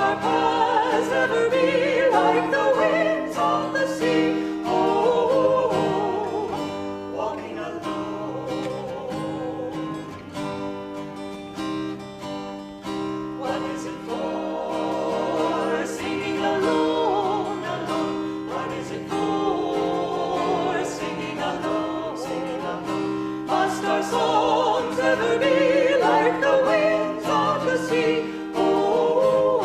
our paths ever be like the winds on the sea. Oh, walking alone. What is it for? Singing alone, alone. What is it for? Singing alone, singing alone. Must our songs ever be like the winds on the sea? Oh,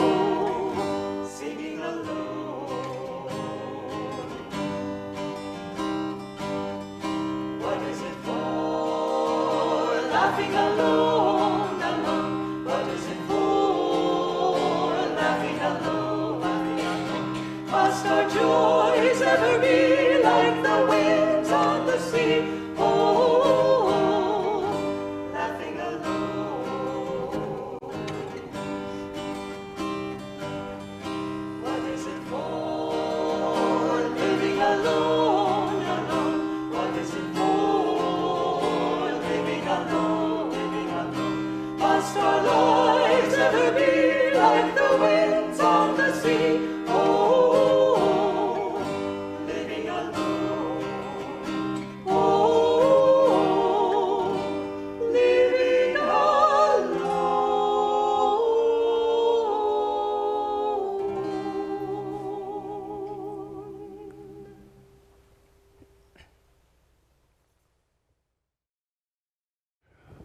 singing alone. What is it for? Laughing alone, alone. What is it for? Laughing alone, laughing alone. Must our joys ever be like the winds on the sea? Oh, laughing alone. What is it for? Living alone, alone. What is it for? Living alone, living alone. Must our lives ever be like the winds on the sea? Oh, living alone. Oh, living alone.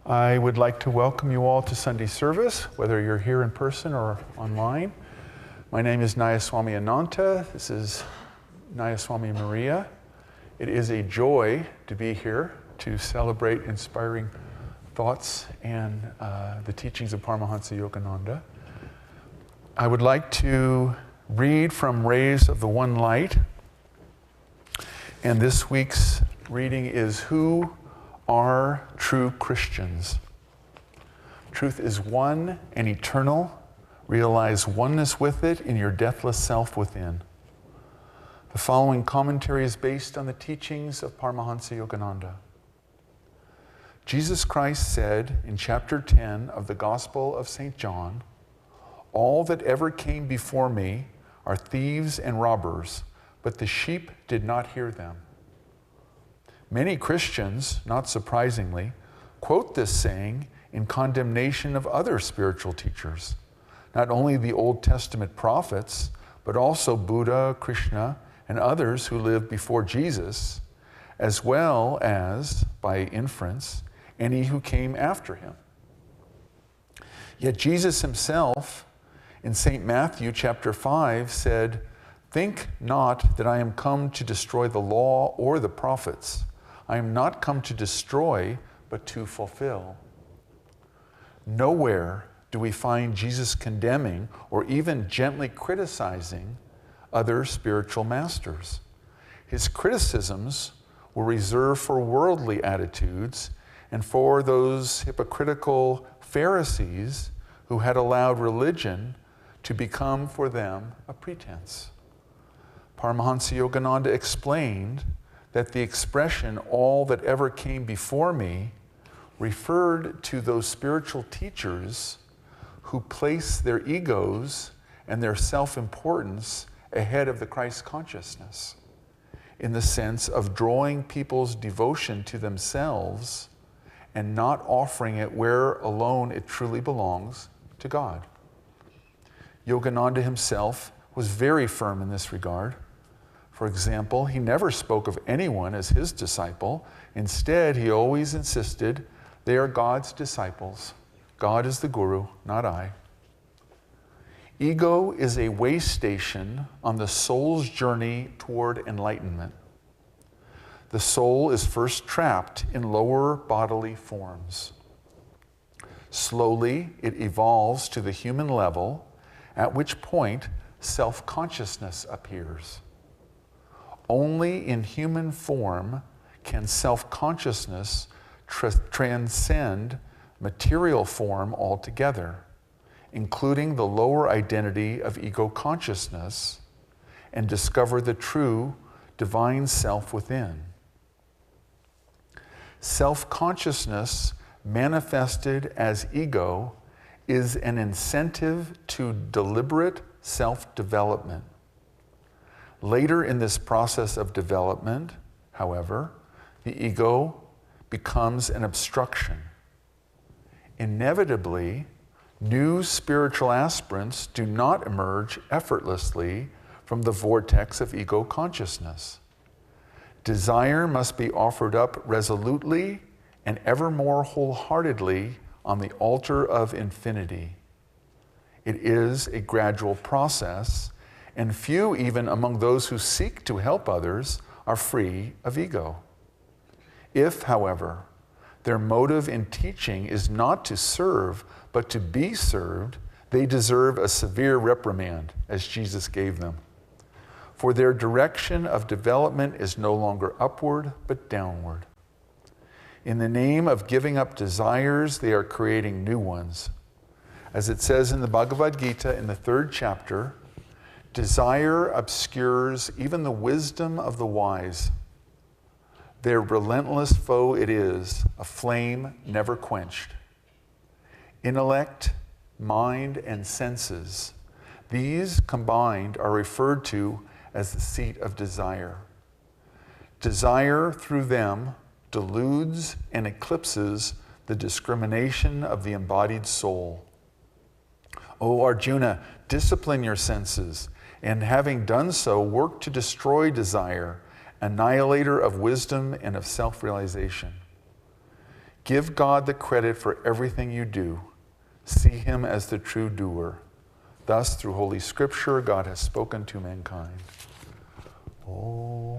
I would like to welcome you all to Sunday service, whether you're here in person or online. My name is Nayaswami Ananta. This is Nayaswami Maria. It is a joy to be here to celebrate inspiring thoughts and the teachings of Paramahansa Yogananda. I would like to read from Rays of the One Light. And this week's reading is Who Are True Christians? Truth is one and eternal. Realize oneness with it in your deathless self within. The following commentary is based on the teachings of Paramahansa Yogananda. Jesus Christ said in chapter 10 of the Gospel of St. John, "All that ever came before me are thieves and robbers, but the sheep did not hear them." Many Christians, not surprisingly, quote this saying in condemnation of other spiritual teachers, not only the Old Testament prophets, but also Buddha, Krishna, and others who lived before Jesus, as well as, by inference, any who came after him. Yet Jesus himself, in St. Matthew chapter 5, said, "Think not that I am come to destroy the law or the prophets. I am not come to destroy, but to fulfill." Nowhere do we find Jesus condemning or even gently criticizing other spiritual masters. His criticisms were reserved for worldly attitudes and for those hypocritical Pharisees who had allowed religion to become for them a pretense. Paramahansa Yogananda explained that the expression, "all that ever came before me," referred to those spiritual teachers who place their egos and their self-importance ahead of the Christ consciousness, in the sense of drawing people's devotion to themselves and not offering it where alone it truly belongs, to God. Yogananda himself was very firm in this regard. For example, he never spoke of anyone as his disciple. Instead, he always insisted they are God's disciples. God is the guru, not I. Ego is a way station on the soul's journey toward enlightenment. The soul is first trapped in lower bodily forms. Slowly, it evolves to the human level, at which point self-consciousness appears. Only in human form can self-consciousness transcend material form altogether, including the lower identity of ego consciousness, and discover the true divine self within. Self-consciousness manifested as ego is an incentive to deliberate self-development. Later in this process of development, however, the ego becomes an obstruction. Inevitably, new spiritual aspirants do not emerge effortlessly from the vortex of ego consciousness. Desire must be offered up resolutely and ever more wholeheartedly on the altar of infinity. It is a gradual process, and few even among those who seek to help others are free of ego. If, however, their motive in teaching is not to serve, but to be served, they deserve a severe reprimand, as Jesus gave them. For their direction of development is no longer upward, but downward. In the name of giving up desires, they are creating new ones. As it says in the Bhagavad Gita in the 3rd chapter, desire obscures even the wisdom of the wise. Their relentless foe it is, a flame never quenched. Intellect, mind, and senses, these combined are referred to as the seat of desire. Desire through them deludes and eclipses the discrimination of the embodied soul. O Arjuna, discipline your senses, and having done so, work to destroy desire, annihilator of wisdom and of self-realization. Give God the credit for everything you do. See him as the true doer. Thus, through Holy Scripture, God has spoken to mankind. Om,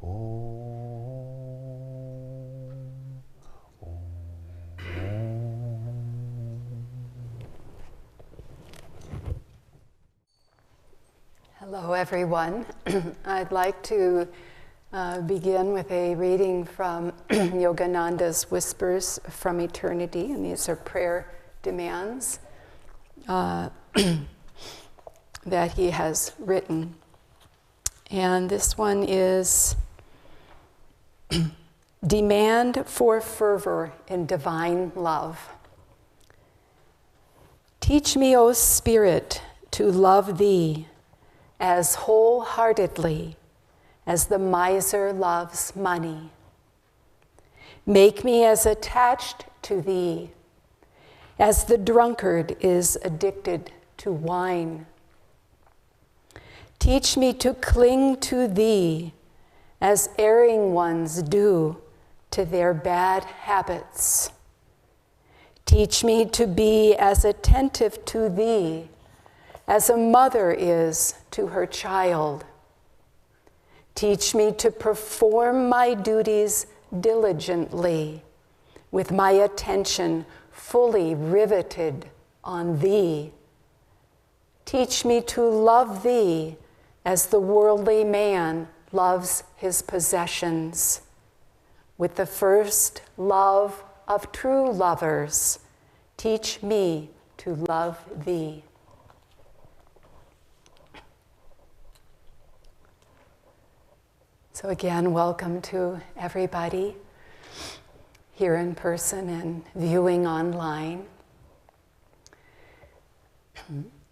Om, Hello, everyone. I'd like to begin with a reading from Yogananda's Whispers from Eternity, and these are prayer demands that he has written. And this one is Demand for Fervor in Divine Love. Teach me, O Spirit, to love thee as wholeheartedly as the miser loves money. Make me as attached to thee as the drunkard is addicted to wine. Teach me to cling to thee as erring ones do to their bad habits. Teach me to be as attentive to thee as a mother is to her child. Teach me to perform my duties diligently, with my attention fully riveted on thee. Teach me to love thee as the worldly man loves his possessions, with the first love of true lovers. Teach me to love thee. So again, welcome to everybody here in person and viewing online.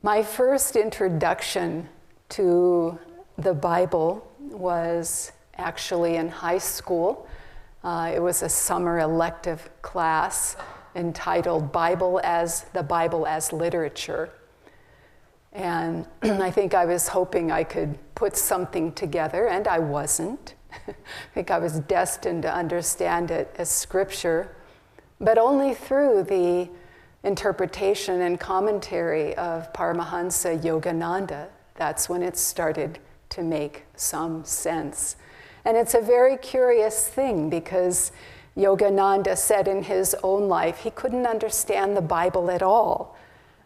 My first introduction to the Bible was actually in high school. It was a summer elective class entitled the Bible as Literature. And I think I was hoping I could put something together, and I wasn't. I think I was destined to understand it as scripture, but only through the interpretation and commentary of Paramahansa Yogananda. That's when it started to make some sense. And it's a very curious thing because Yogananda said in his own life he couldn't understand the Bible at all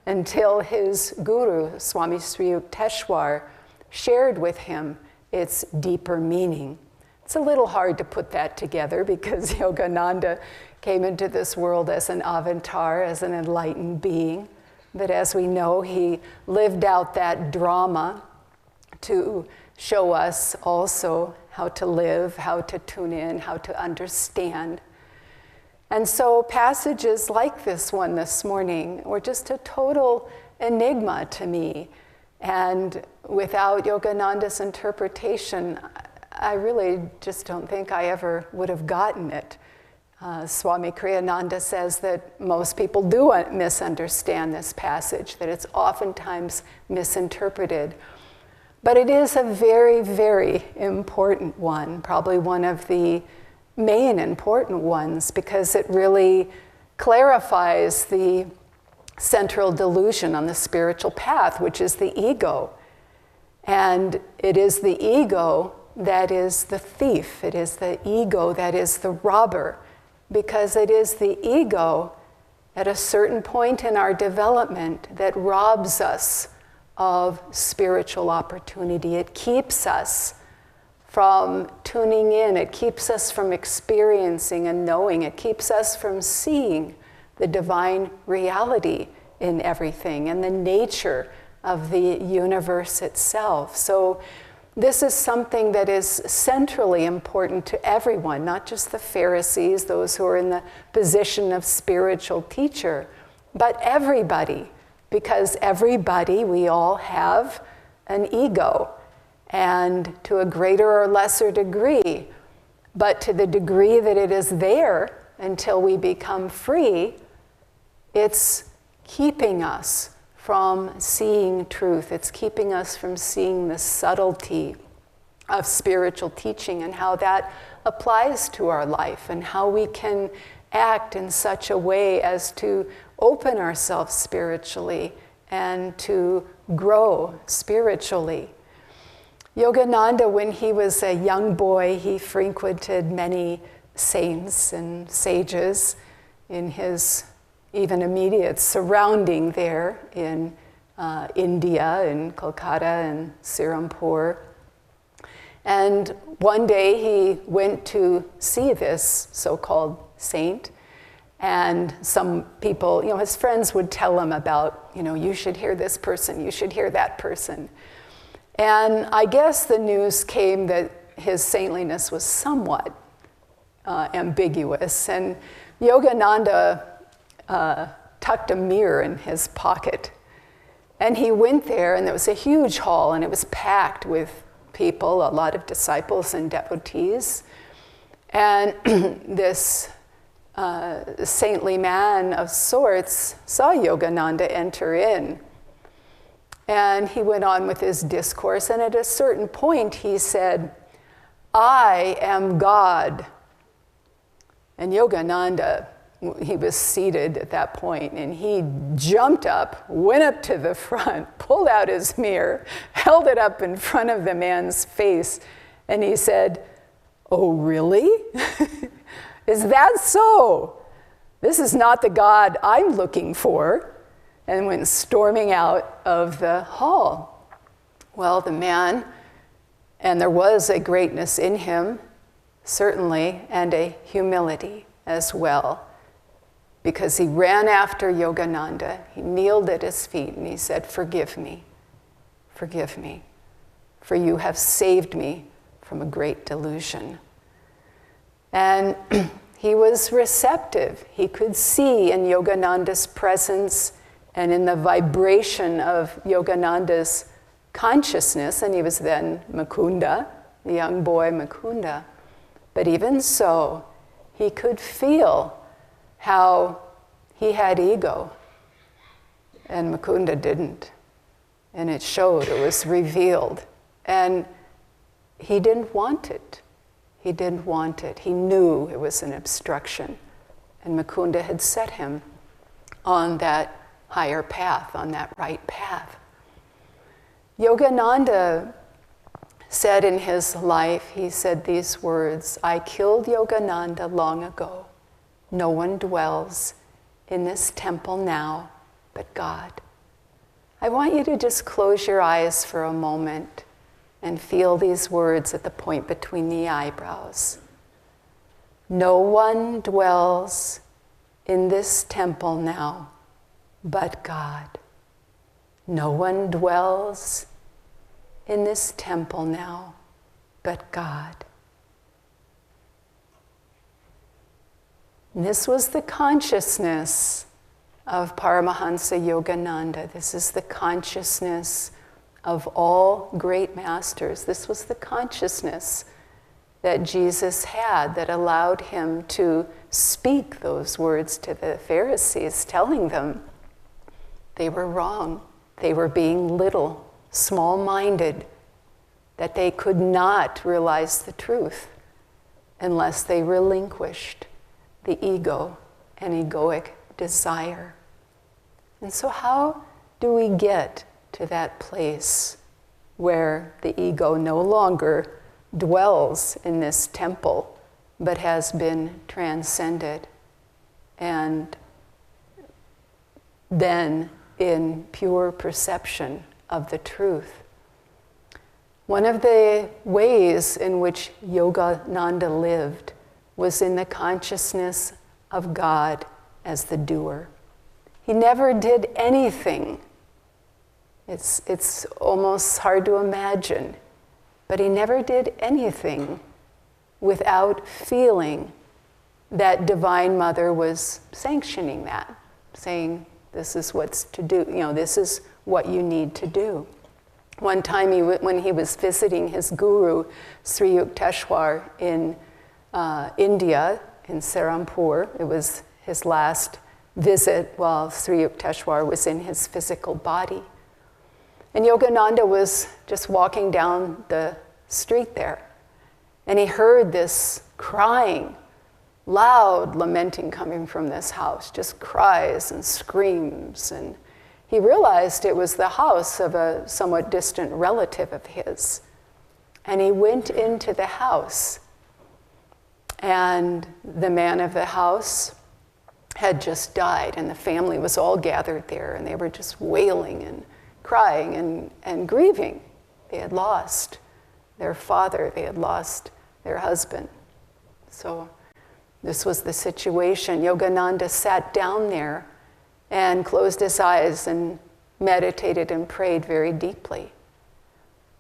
until his guru, Swami Sri Yukteswar, shared with him its deeper meaning. It's a little hard to put that together because Yogananda came into this world as an avatar, as an enlightened being. But as we know, he lived out that drama to show us also how to live, how to tune in, how to understand. And so passages like this one this morning were just a total enigma to me. And without Yogananda's interpretation, I really just don't think I ever would have gotten it. Swami Kriyananda says that most people do misunderstand this passage, that it's oftentimes misinterpreted. But it is a very, very important one, probably one of the main important ones, because it really clarifies the central delusion on the spiritual path, which is the ego. And it is the ego that is the thief. It is the ego that is the robber, because it is the ego at a certain point in our development that robs us of spiritual opportunity. It keeps us from tuning in. It keeps us from experiencing and knowing. It keeps us from seeing the divine reality in everything and the nature of the universe itself. So this is something that is centrally important to everyone, not just the Pharisees, those who are in the position of spiritual teacher, but everybody, because everybody, we all have an ego, and to a greater or lesser degree, but to the degree that it is there until we become free, it's keeping us from seeing truth. It's keeping us from seeing the subtlety of spiritual teaching and how that applies to our life and how we can act in such a way as to open ourselves spiritually and to grow spiritually. Yogananda, when he was a young boy, he frequented many saints and sages in his even immediate surrounding there in India, in Kolkata and Sirampur. And one day he went to see this so-called saint, and some people, his friends would tell him about, you should hear this person, you should hear that person. And I guess the news came that his saintliness was somewhat ambiguous, and Yogananda tucked a mirror in his pocket. And he went there, and there was a huge hall, and it was packed with people, a lot of disciples and devotees. And this saintly man of sorts saw Yogananda enter in. And he went on with his discourse, and at a certain point he said, "I am God." And Yogananda, he was seated at that point, and he jumped up, went up to the front, pulled out his mirror, held it up in front of the man's face, and he said, "Oh, really? Is that so? This is not the God I'm looking for," and went storming out of the hall. Well, the man, and there was a greatness in him, certainly, and a humility as well, because he ran after Yogananda, he kneeled at his feet, and he said, forgive me, for you have saved me from a great delusion." And he was receptive. He could see in Yogananda's presence and in the vibration of Yogananda's consciousness, and he was then Mukunda, the young boy Mukunda. But even so, he could feel how he had ego, and Mukunda didn't. And it showed, it was revealed. And he didn't want it. He didn't want it. He knew it was an obstruction. And Mukunda had set him on that higher path, on that right path. Yogananda said in his life, he said these words, "I killed Yogananda long ago. No one dwells in this temple now but God." I want you to just close your eyes for a moment and feel these words at the point between the eyebrows. No one dwells in this temple now but God. No one dwells in this temple now but God. And this was the consciousness of Paramahansa Yogananda. This is the consciousness of all great masters. This was the consciousness that Jesus had that allowed him to speak those words to the Pharisees, telling them they were wrong. They were being little, small-minded, that they could not realize the truth unless they relinquished the ego and egoic desire. And so how do we get to that place where the ego no longer dwells in this temple but has been transcended and then in pure perception of the truth? One of the ways in which Yogananda lived was in the consciousness of God as the doer. He never did anything. It's almost hard to imagine, but he never did anything without feeling that Divine Mother was sanctioning that, saying, this is what's to do, this is what you need to do. One time when he was visiting his guru, Sri Yukteswar, in India, in Serampore, it was his last visit while Sri Yukteswar was in his physical body. And Yogananda was just walking down the street there, and he heard this crying, loud lamenting coming from this house, just cries and screams, and he realized it was the house of a somewhat distant relative of his. And he went into the house, and the man of the house had just died, and the family was all gathered there, and they were just wailing and crying and grieving. They had lost their father, they had lost their husband. So this was the situation. Yogananda sat down there and closed his eyes and meditated and prayed very deeply.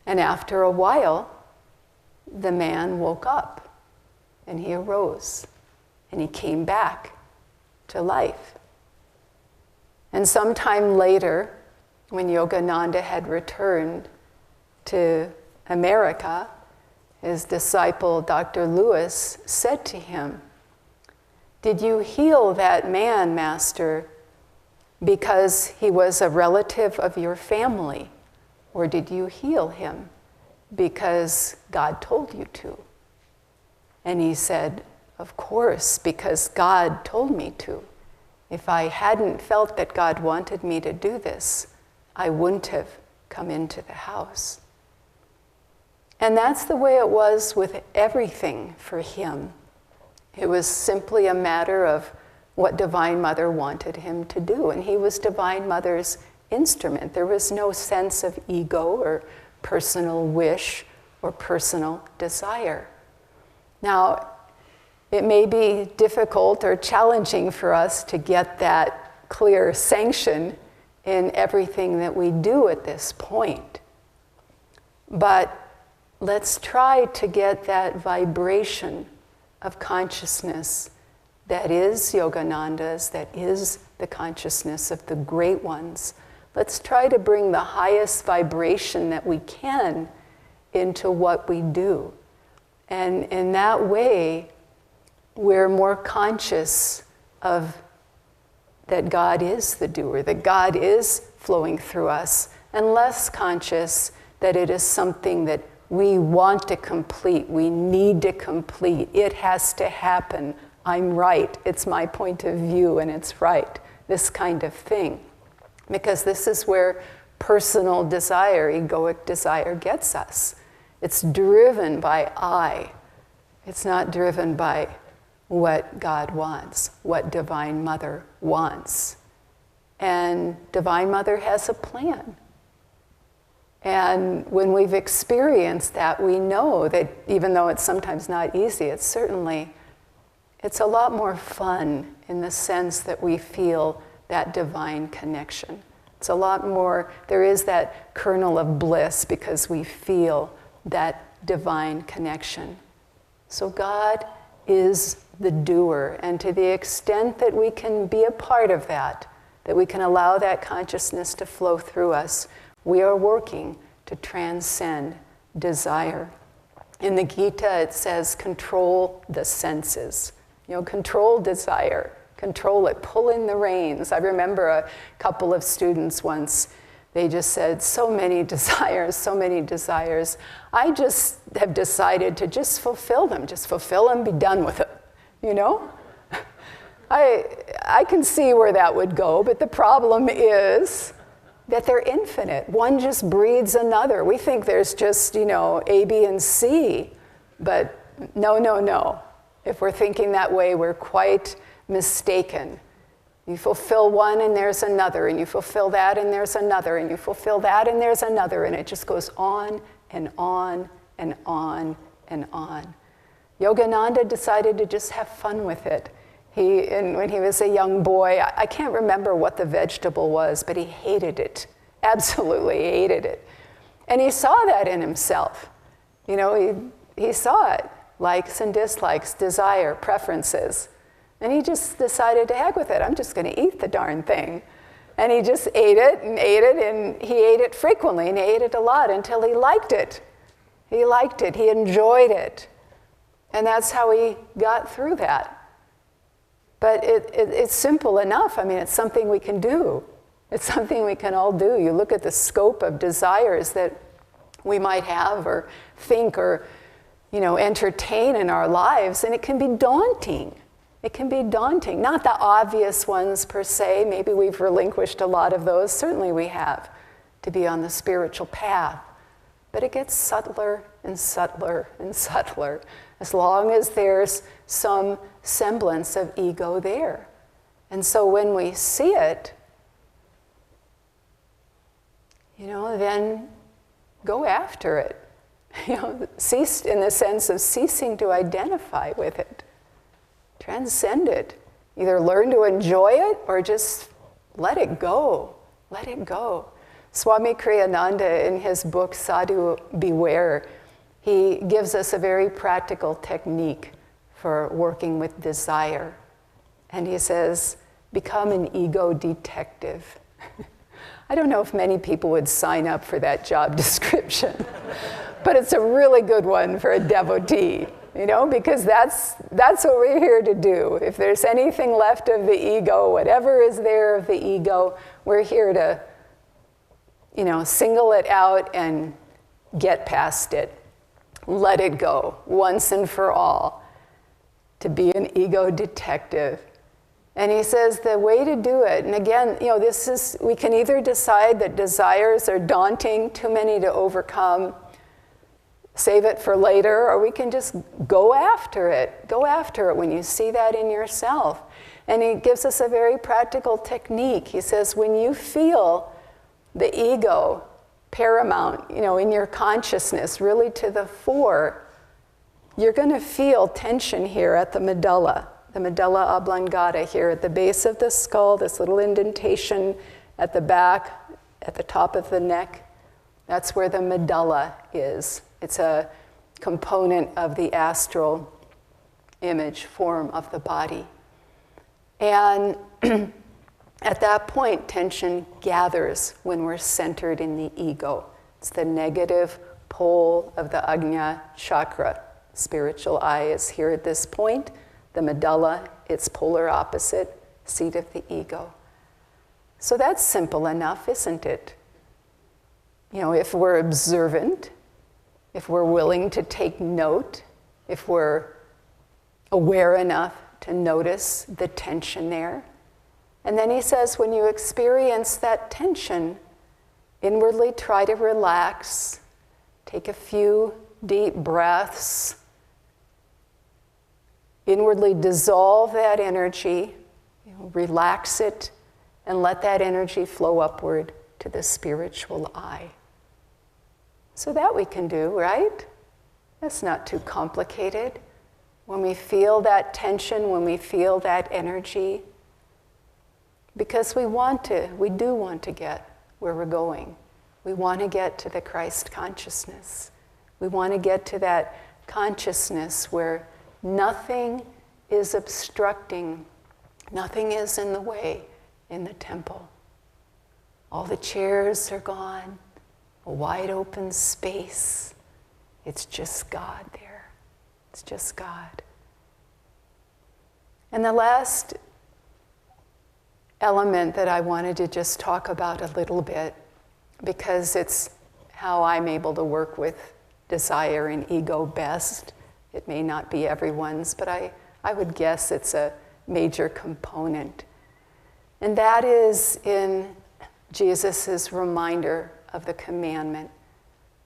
And after a while, the man woke up and he arose and he came back to life. And sometime later, when Yogananda had returned to America, his disciple, Dr. Lewis, said to him, "Did you heal that man, Master, because he was a relative of your family, or did you heal him because God told you to?" And he said, "Of course, because God told me to. If I hadn't felt that God wanted me to do this, I wouldn't have come into the house." And that's the way it was with everything for him. It was simply a matter of what Divine Mother wanted him to do, and he was Divine Mother's instrument. There was no sense of ego or personal wish or personal desire. Now, it may be difficult or challenging for us to get that clear sanction in everything that we do at this point. But let's try to get that vibration of consciousness that is Yogananda's, that is the consciousness of the great ones. Let's try to bring the highest vibration that we can into what we do. And in that way, we're more conscious of that God is the doer, that God is flowing through us, and less conscious that it is something that we want to complete, we need to complete, it has to happen, I'm right, it's my point of view and it's right, this kind of thing. Because this is where personal desire, egoic desire gets us. It's driven by I. It's not driven by what God wants, what Divine Mother wants. And Divine Mother has a plan. And when we've experienced that, we know that even though it's sometimes not easy, it's a lot more fun in the sense that we feel that divine connection. It's a lot more, there is that kernel of bliss because we feel that divine connection. So God is the doer. And to the extent that we can be a part of that we can allow that consciousness to flow through us, we are working to transcend desire. In the Gita, it says, control the senses. Control desire, control it, pull in the reins. I remember a couple of students once, they just said, so many desires, so many desires. I just have decided to just fulfill them, be done with it, I can see where that would go, but the problem is that they're infinite. One just breeds another. We think there's just, A, B, and C, but no. If we're thinking that way, we're quite mistaken. You fulfill one and there's another, and you fulfill that and there's another, and you fulfill that and there's another, and it just goes on and on and on and on. Yogananda decided to just have fun with it. When he was a young boy, I can't remember what the vegetable was, but he hated it, absolutely hated it. And he saw that in himself. He saw it, likes and dislikes, desire, preferences. And he just decided to heck with it. I'm just going to eat the darn thing. And he just ate it, and he ate it frequently, and he ate it a lot until he liked it. He liked it, he enjoyed it. And that's how he got through that. But it's simple enough. It's something we can do. It's something we can all do. You look at the scope of desires that we might have or think or, entertain in our lives, and it can be daunting. It can be daunting. Not the obvious ones per se. Maybe we've relinquished a lot of those. Certainly we have, to be on the spiritual path. But it gets subtler and subtler and subtler, as long as there's some semblance of ego there. And so when we see it, then go after it. Cease in the sense of ceasing to identify with it. Transcend it. Either learn to enjoy it or just let it go. Let it go. Swami Kriyananda, in his book Sadhu Beware, he gives us a very practical technique for working with desire. And he says, become an ego detective. I don't know if many people would sign up for that job description, but it's a really good one for a devotee, because that's what we're here to do. If there's anything left of the ego, whatever is there of the ego, we're here to, single it out and get past it. Let it go once and for all. To be an ego detective. And he says the way to do it, and again, we can either decide that desires are daunting, too many to overcome, save it for later, or we can just go after it. Go after it when you see that in yourself. And he gives us a very practical technique. He says, when you feel the ego paramount, in your consciousness, really to the fore, you're going to feel tension here at the medulla oblongata here at the base of the skull, this little indentation at the back, at the top of the neck. That's where the medulla is. It's a component of the astral image form of the body. And at that point, tension gathers when we're centered in the ego. It's the negative pole of the Ajna chakra. Spiritual eye is here at this point. The medulla, its polar opposite, seat of the ego. So that's simple enough, isn't it? If we're observant, if we're willing to take note, if we're aware enough to notice the tension there. And then he says, when you experience that tension, inwardly try to relax, take a few deep breaths, inwardly dissolve that energy, relax it, and let that energy flow upward to the spiritual eye. So that we can do, right? That's not too complicated. When we feel that tension, when we feel that energy, because we do want to get where we're going. We want to get to the Christ consciousness. We want to get to that consciousness where nothing is obstructing. Nothing is in the way in the temple. All the chairs are gone, a wide open space. It's just God there. It's just God. And the last element that I wanted to just talk about a little bit, because it's how I'm able to work with desire and ego best. It may not be everyone's, but I would guess it's a major component. And that is in Jesus' reminder of the commandment,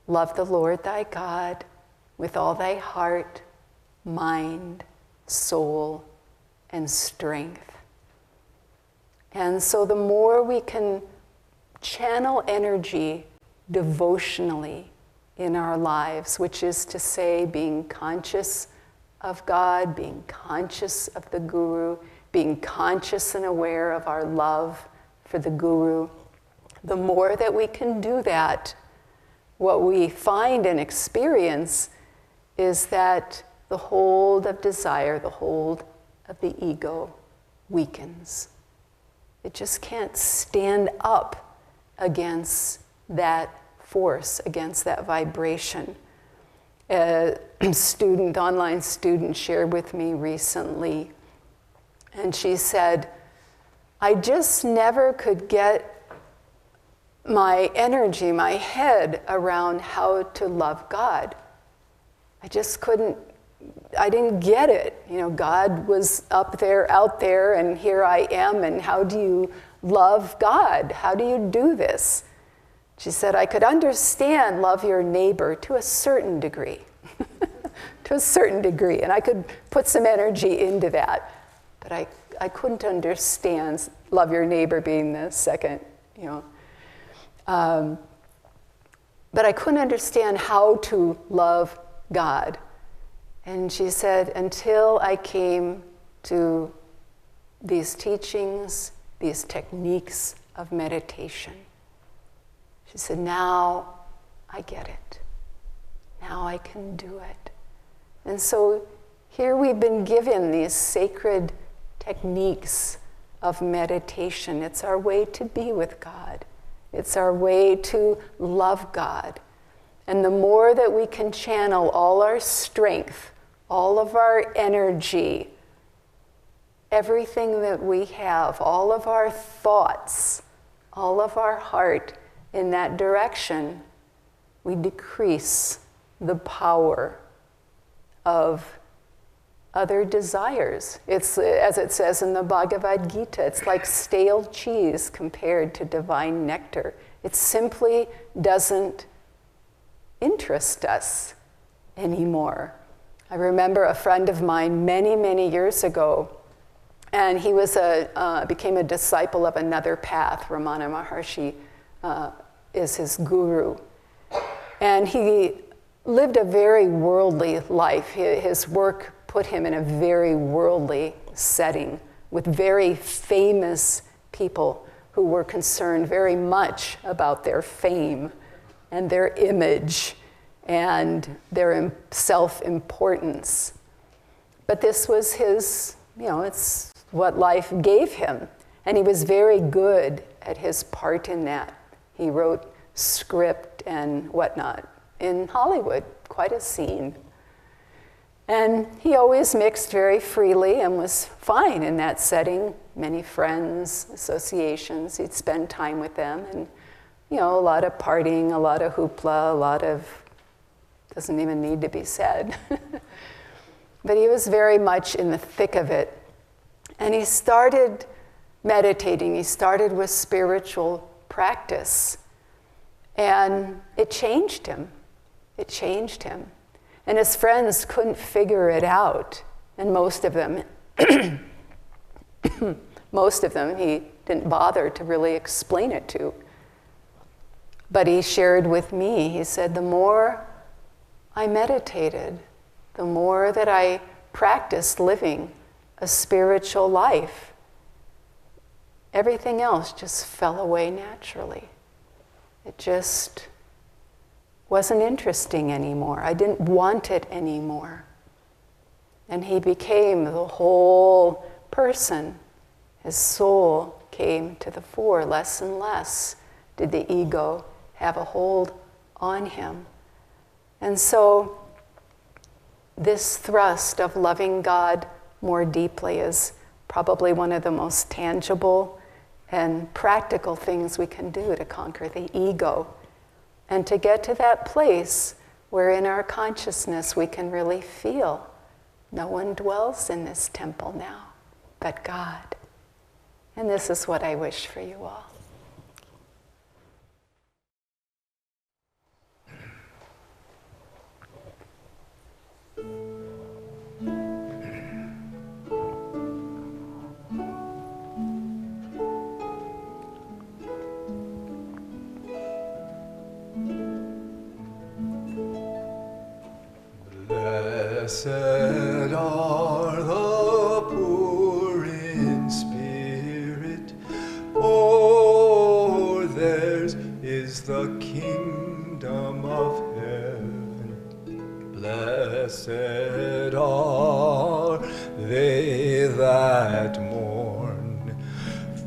love the Lord thy God with all thy heart, mind, soul, and strength. And so the more we can channel energy devotionally in our lives, which is to say being conscious of God, being conscious of the Guru, being conscious and aware of our love for the Guru, the more that we can do that, what we find and experience is that the hold of desire, the hold of the ego weakens. It just can't stand up against that force, against that vibration. A online student shared with me recently, and she said, I just never could get my energy, my head around how to love God. I just couldn't, I didn't get it. You know, God was up there, out there, and here I am, and how do you love God? How do you do this? She said, I could understand love your neighbor to a certain degree, to a certain degree, and I could put some energy into that, but I couldn't understand love your neighbor being the second, you know. But I couldn't understand how to love God. And she said, until I came to these teachings, these techniques of meditation. She said, now I get it. Now I can do it. And so here we've been given these sacred techniques of meditation. It's our way to be with God. It's our way to love God. And the more that we can channel all our strength, all of our energy, everything that we have, all of our thoughts, all of our heart in that direction, we decrease the power of other desires. It's, as it says in the Bhagavad Gita, it's like stale cheese compared to divine nectar. It simply doesn't interest us anymore. I remember a friend of mine many, many years ago, and he was became a disciple of another path. Ramana Maharshi is his guru. And he lived a very worldly life. His work put him in a very worldly setting with very famous people who were concerned very much about their fame and their image and their self-importance. But this was his, you know, it's what life gave him. And he was very good at his part in that. He wrote script and whatnot in Hollywood, quite a scene. And he always mixed very freely and was fine in that setting. Many friends, associations, he'd spend time with them, and you know, a lot of partying, a lot of hoopla, a lot of, doesn't even need to be said. But he was very much in the thick of it. And he started meditating, he started with spiritual practice. And it changed him. It changed him. And his friends couldn't figure it out. And most of them he didn't bother to really explain it to. But he shared with me, he said, the more I meditated, the more that I practiced living a spiritual life, everything else just fell away naturally. It just wasn't interesting anymore. I didn't want it anymore. and he became the whole person. His soul came to the fore. Less and less did the ego have a hold on him. And so this thrust of loving God more deeply is probably one of the most tangible and practical things we can do to conquer the ego, and to get to that place where in our consciousness we can really feel no one dwells in this temple now but God. And this is what I wish for you all. Blessed are the poor in spirit, for theirs is the kingdom of heaven. Blessed are they that mourn,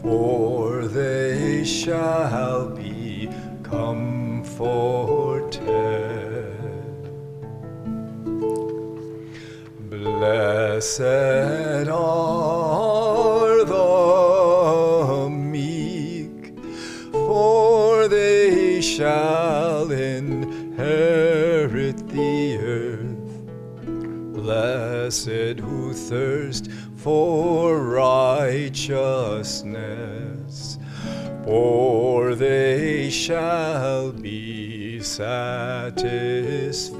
for they shall be comforted. Blessed are the meek, for they shall inherit the earth. Blessed who thirst for righteousness, for they shall be satisfied.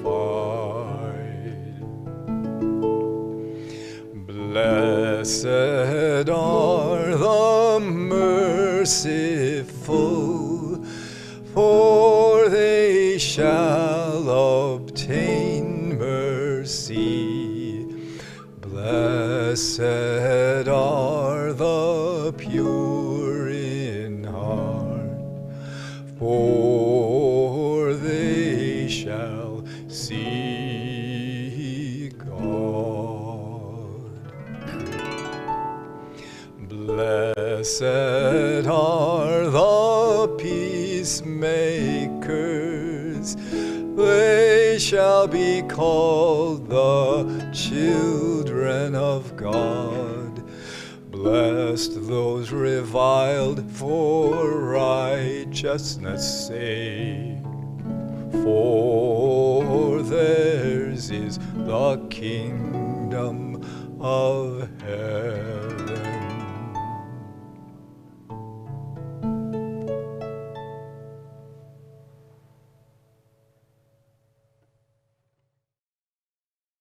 Blessed are the merciful, for they shall obtain mercy. Blessed are the pure in heart, for they shall see God. Blessed are the peacemakers, they shall be called the children of God. Blessed those reviled for righteousness' sake, for theirs is the kingdom of heaven.